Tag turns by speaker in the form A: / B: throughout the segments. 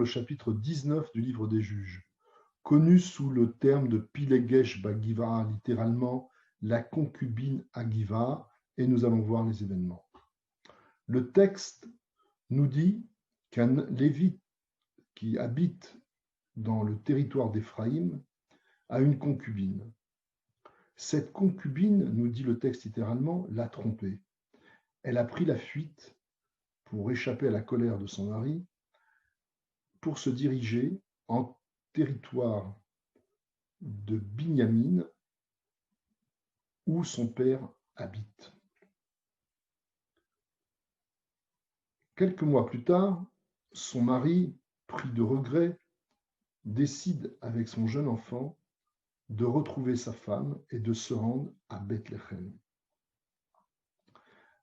A: le chapitre 19 du livre des Juges, connu sous le terme de Pilegesh Bagiva, littéralement la concubine Agiva, et nous allons voir les événements. Le texte nous dit qu'un Lévite qui habite dans le territoire d'Éphraïm a une concubine. Cette concubine, nous dit le texte littéralement, l'a trompé. Elle a pris la fuite pour échapper à la colère de son mari, pour se diriger en territoire de Binyamin, où son père habite. Quelques mois plus tard, son mari, pris de regret, décide avec son jeune enfant de retrouver sa femme et de se rendre à Bethléem.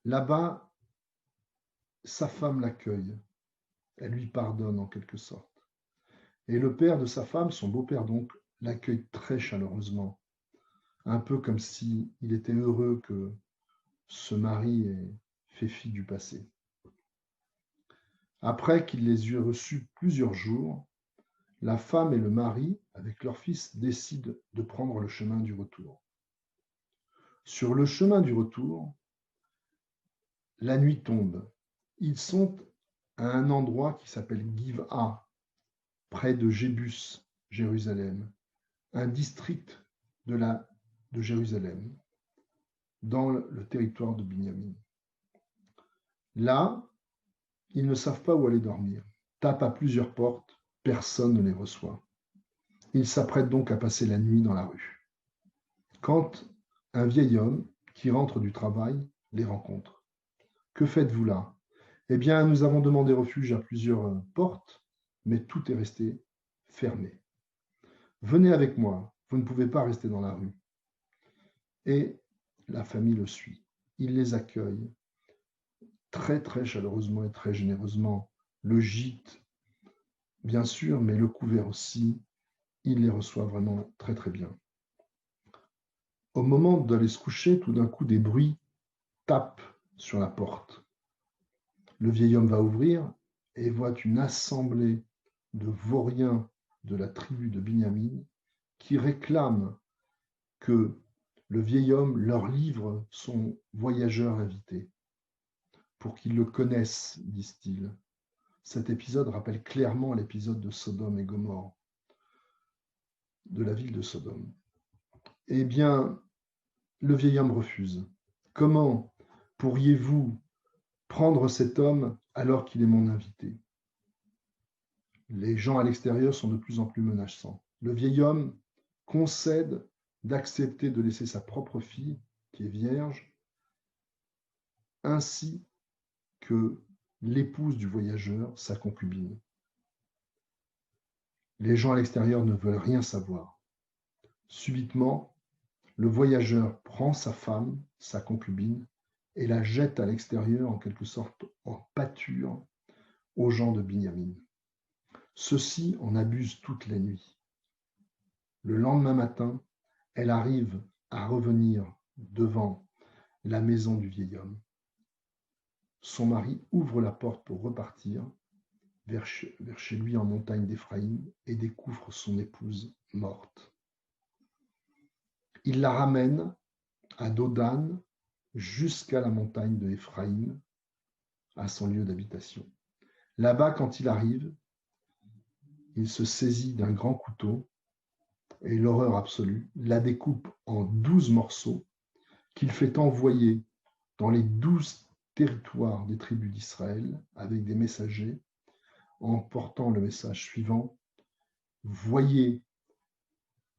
A: Là-bas, sa femme l'accueille, elle lui pardonne en quelque sorte. Et le père de sa femme, son beau-père donc, l'accueille très chaleureusement, un peu comme s'il était heureux que ce mari ait fait fi du passé. Après qu'il les eut reçus plusieurs jours, la femme et le mari, avec leur fils, décident de prendre le chemin du retour. Sur le chemin du retour, la nuit tombe. Ils sont à un endroit qui s'appelle Giv'a, près de Jébus, Jérusalem, un district de Jérusalem, dans le territoire de Binyamin. Là, ils ne savent pas où aller dormir, tapent à plusieurs portes, personne ne les reçoit. Ils s'apprêtent donc à passer la nuit dans la rue. Quand un vieil homme qui rentre du travail les rencontre. « Que faites-vous là » ? « Eh bien, nous avons demandé refuge à plusieurs portes, mais tout est resté fermé. Venez avec moi, vous ne pouvez pas rester dans la rue. » Et la famille le suit. Il les accueille très, très chaleureusement et très généreusement. Le gîte, bien sûr, mais le couvert aussi. Il les reçoit vraiment très, très bien. Au moment d'aller se coucher, tout d'un coup, des bruits tapent sur la porte. Le vieil homme va ouvrir et voit une assemblée de vauriens de la tribu de Binyamin qui réclament que le vieil homme leur livre son voyageur invité. Pour qu'ils le connaissent, disent-ils. Cet épisode rappelle clairement l'épisode de Sodome et Gomorrhe, de la ville de Sodome. Eh bien, le vieil homme refuse. Comment pourriez-vous prendre cet homme alors qu'il est mon invité ? Les gens à l'extérieur sont de plus en plus menaçants. Le vieil homme concède d'accepter de laisser sa propre fille, qui est vierge, ainsi que l'épouse du voyageur, sa concubine. Les gens à l'extérieur ne veulent rien savoir. Subitement, le voyageur prend sa femme, sa concubine, et la jette à l'extérieur, en quelque sorte en pâture, aux gens de Binyamin. Ceux-ci en abusent toute la nuit. Le lendemain matin, elle arrive à revenir devant la maison du vieil homme. Son mari ouvre la porte pour repartir vers chez lui en montagne d'Éphraïm et découvre son épouse morte. Il la ramène à Dodan jusqu'à la montagne de Éphraïm, à son lieu d'habitation. Là-bas, quand il arrive, il se saisit d'un grand couteau et l'horreur absolue, la découpe en 12 morceaux qu'il fait envoyer dans les 12 territoires des tribus d'Israël avec des messagers en portant le message suivant: voyez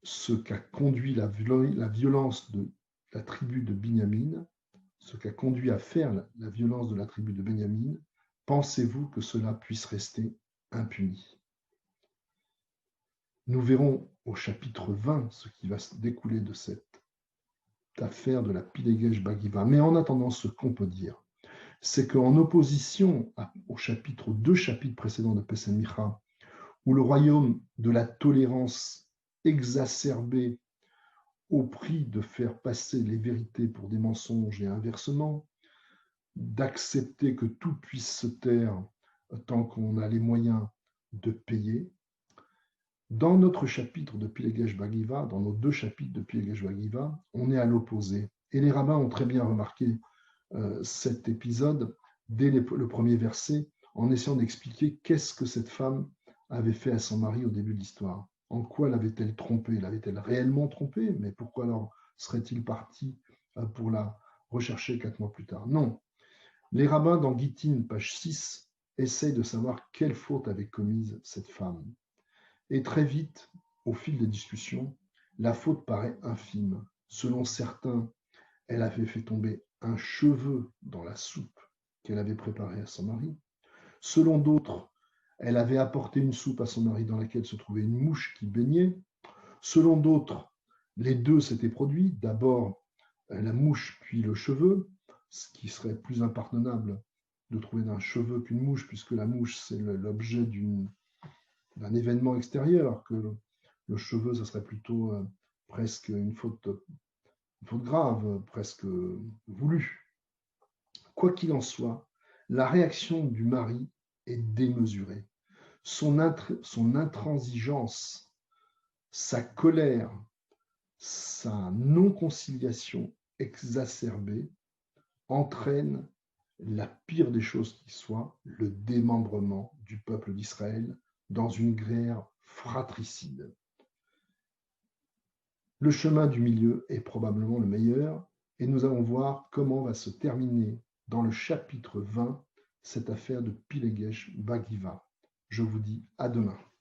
A: ce qu'a conduit la violence de la tribu de Binyamin, ce qu'a conduit à faire la violence de la tribu de Binyamin, pensez-vous que cela puisse rester impuni ? Nous verrons au chapitre 20 ce qui va se découler de cette affaire de la Pilegesh Bagiva. Mais en attendant, ce qu'on peut dire, c'est qu'en opposition aux deux chapitres précédents de Pesach Micha, où le royaume de la tolérance exacerbée au prix de faire passer les vérités pour des mensonges et inversement, d'accepter que tout puisse se taire tant qu'on a les moyens de payer. Dans notre chapitre de Pilegesh Bagiva, dans nos 2 chapitres de Pilegesh Bagiva, on est à l'opposé. Et les rabbins ont très bien remarqué cet épisode dès le premier verset, en essayant d'expliquer qu'est-ce que cette femme avait fait à son mari au début de l'histoire. En quoi l'avait-elle trompé? L'avait-elle réellement trompé? Mais pourquoi alors serait-il parti pour la rechercher 4 mois plus tard? Non. Les rabbins, dans Gittin, page 6, essayent de savoir quelle faute avait commise cette femme. Et très vite, au fil des discussions, la faute paraît infime. Selon certains, elle avait fait tomber un cheveu dans la soupe qu'elle avait préparée à son mari. Selon d'autres, elle avait apporté une soupe à son mari dans laquelle se trouvait une mouche qui baignait. Selon d'autres, les deux s'étaient produits, d'abord la mouche puis le cheveu, ce qui serait plus impardonnable de trouver d'un cheveu qu'une mouche, puisque la mouche, c'est l'objet d'un événement extérieur, alors que le cheveu, ça serait plutôt presque une faute grave, presque voulue. Quoi qu'il en soit, la réaction du mari est démesurée. Son intransigeance, sa colère, sa non-conciliation exacerbée entraîne la pire des choses qui soit, le démembrement du peuple d'Israël dans une guerre fratricide. Le chemin du milieu est probablement le meilleur et nous allons voir comment va se terminer dans le chapitre 20 cette affaire de Pilegesh Bagiva. Je vous dis à demain.